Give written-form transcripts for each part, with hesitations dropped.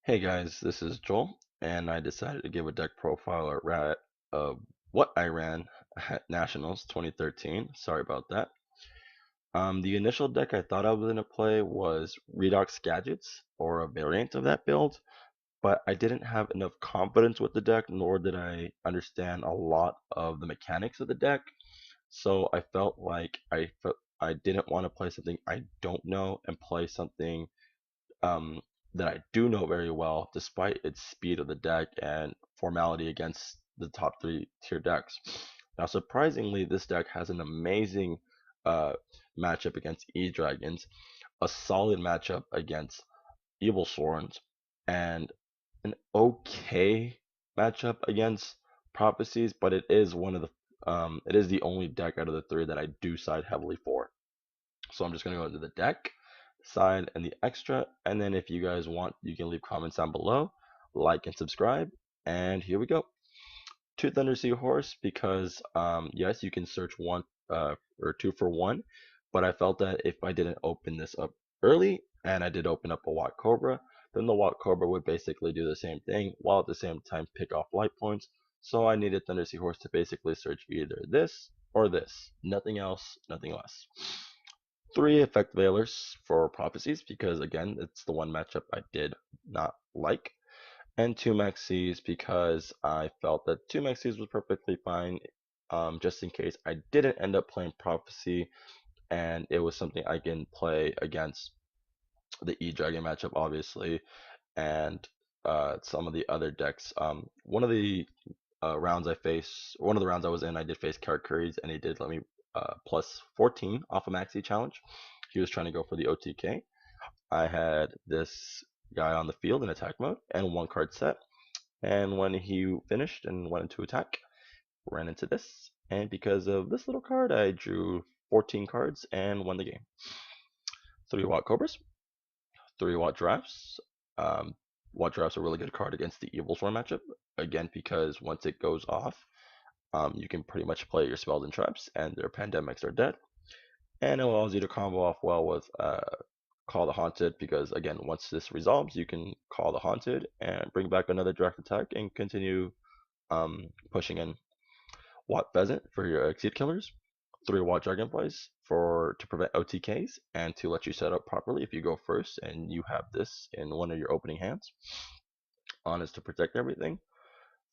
Hey guys, this is Joel, and I decided to give a deck profile of what I ran at Nationals 2013. Sorry about that. The initial deck I thought I was going to play was Redox Gadgets, or a variant of that build, but I didn't have enough confidence with the deck, nor did I understand a lot of the mechanics of the deck. So I felt like I didn't want to play something I don't know and play something um, that I do know very well, despite its speed of the deck and formality against the top three tier decks. Now, surprisingly, this deck has an amazing uh, matchup against E-Dragons, a solid matchup against Evil Sworns, and an okay matchup against Prophecies, but it is the only deck out of the three that I do side heavily for. So I'm just going to go into the deck, side, and the extra. And then if you guys want, you can leave comments down below, like and subscribe. And here we go. Two Thunder Seahorse because yes, you can search one or two for one, but I felt that if I didn't open this up early and I did open up a Watt Cobra, then the Watt Cobra would basically do the same thing while at the same time pick off light points. So I needed Thunder Seahorse to basically search either this or this. Nothing else, nothing less. Three Effect Veilers for Prophecies because again, it's the one matchup I did not like, and two Maxis because I felt that two Maxis was perfectly fine, just in case I didn't end up playing Prophecy and it was something I can play against the E-Dragon matchup, obviously, and some of the other decks. One of the one of the rounds I was in, I did face Karakuri's, and he did let me plus 14 off a Maxi challenge. He was trying to go for the OTK. I had this guy on the field in attack mode and one card set. And when he finished and went into attack, ran into this. And because of this little card, I drew 14 cards and won the game. 3 Watt Cobras, 3 Watt Drafts. Um, Watt Drafts are a really good card against the Evil Swarm matchup. Again, because once it goes off, you can pretty much play your spells and traps, and their pandemics are dead. And it allows you to combo off well with Call the Haunted, because again, once this resolves, you can Call the Haunted and bring back another direct attack and continue pushing in. Watt Pheasant for your Exceed Killers, 3 Watt Dragonflies for to prevent OTKs and to let you set up properly if you go first and you have this in one of your opening hands. Honest to protect everything.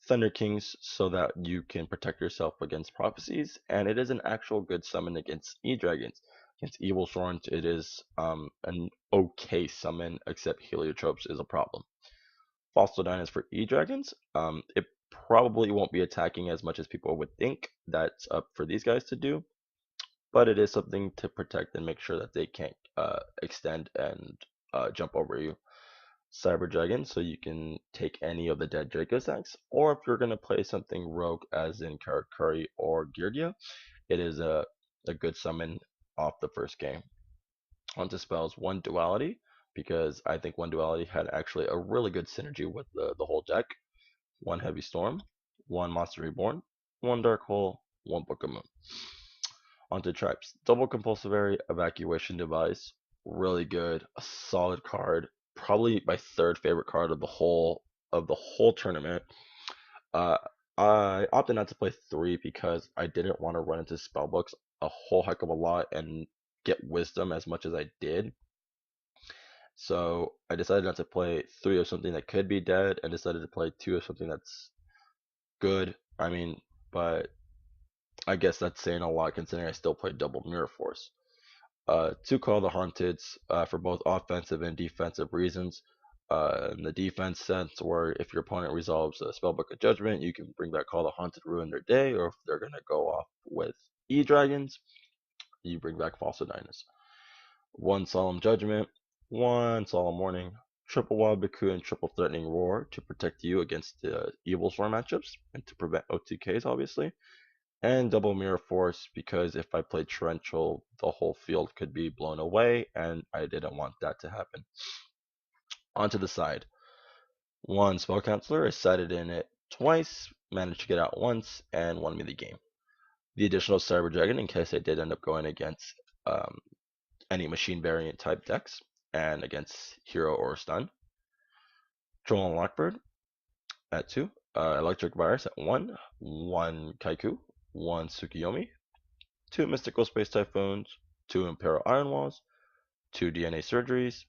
Thunder Kings so that you can protect yourself against prophecies, and it is an actual good summon against E-Dragons. Against Evil Sworns, it is an okay summon, except Heliotropes is a problem. Fossil Dynas for E-Dragons, it probably won't be attacking as much as people would think. That's up for these guys to do, but it is something to protect and make sure that they can't extend and jump over you. Cyber Dragon, so you can take any of the dead Draco stacks, or if you're going to play something rogue as in Karakuri or Girgia, it is a good summon off the first game. Onto spells, one Duality, because I think one Duality had actually a really good synergy with the whole deck. One Heavy Storm, one Monster Reborn, one Dark Hole, one Book of Moon. Onto Tribes, double Compulsory Evacuation Device, really good, a solid card, probably my third favorite card of the whole tournament. Uh, I opted not to play three because I didn't want to run into spellbooks a whole heck of a lot and get wisdom as much as I did. So I decided not to play three of something that could be dead and decided to play two of something that's good. I mean, but I guess that's saying a lot considering I still play double Mirror Force. To Call the Haunted for both offensive and defensive reasons. In the defense sense, where if your opponent resolves a Spellbook of Judgment, you can bring back Call the Haunted, ruin their day, or if they're going to go off with E-Dragons, you bring back False Dynas. One Solemn Judgment, one Solemn Warning, triple Wild Baku, and triple Threatening Roar to protect you against the Evil Swarm matchups and to prevent OTKs, obviously. And double Mirror Force because if I played Torrential, the whole field could be blown away, and I didn't want that to happen. Onto the side. One Spell Counselor, I sided in it twice, managed to get out once, and won me the game. The additional Cyber Dragon in case I did end up going against um, any machine variant type decks and against Hero or Stun. Droll Lockbird at 2, Electric Virus at 1, 1 Kaiku, 1 Tsukiyomi, 2 Mystical Space Typhoons, 2 Imperial Iron Walls, 2 DNA Surgeries,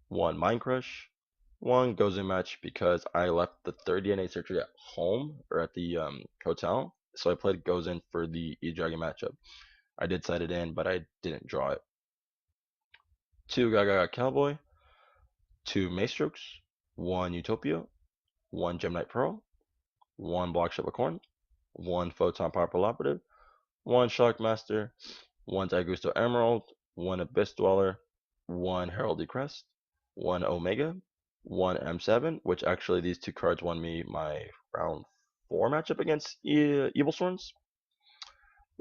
1 Mind Crush, 1 Gozen match because I left the third DNA surgery at home or at the hotel, so I played Gozen for the E-Dragon matchup. I did set it in, but I didn't draw it. 2 Gaga Cowboy, 2 Maystrokes, 1 Utopia, 1 Gemini Pearl, 1 Block Corn, 1 Photon Power Operative, 1 Shockmaster, 1 Daigusto Emerald, 1 Abyss Dweller, 1 Heralded Crest, 1 Omega, 1 M7, which actually these two cards won me my round 4 matchup against Evil Sworns.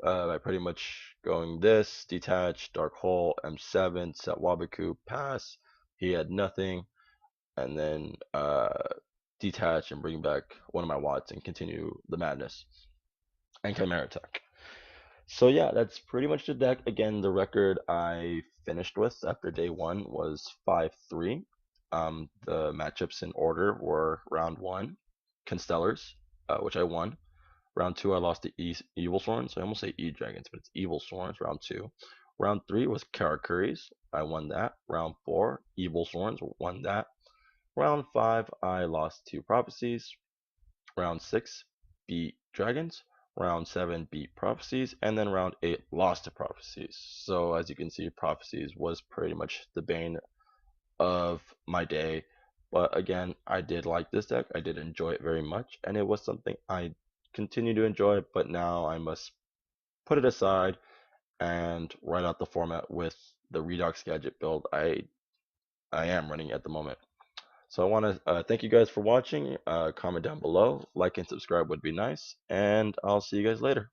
By pretty much going this, Detach, Dark Hole, M7, set Wabaku, pass. He had nothing, and then detach and bring back one of my Watts and continue the madness and Chimera attack. So yeah, that's pretty much the deck. Again, the record I finished with after day 1 was 5-3. The matchups in order were round 1, Constellars, which I won. Round 2, I lost to Evil Sworns. I almost say E-Dragons, but it's Evil Sworns, round 2. Round 3 was Karakuris. I won that. Round 4, Evil Sworns, won that. Round 5, I lost to Prophecies. Round 6, beat Dragons. Round 7, beat Prophecies. And then round 8, lost to Prophecies. So as you can see, Prophecies was pretty much the bane of my day. But again, I did like this deck. I did enjoy it very much. And it was something I continue to enjoy. But now I must put it aside and write out the format with the Redox Gadget build I am running at the moment. So I want to thank you guys for watching. Comment down below, like and subscribe would be nice, and I'll see you guys later.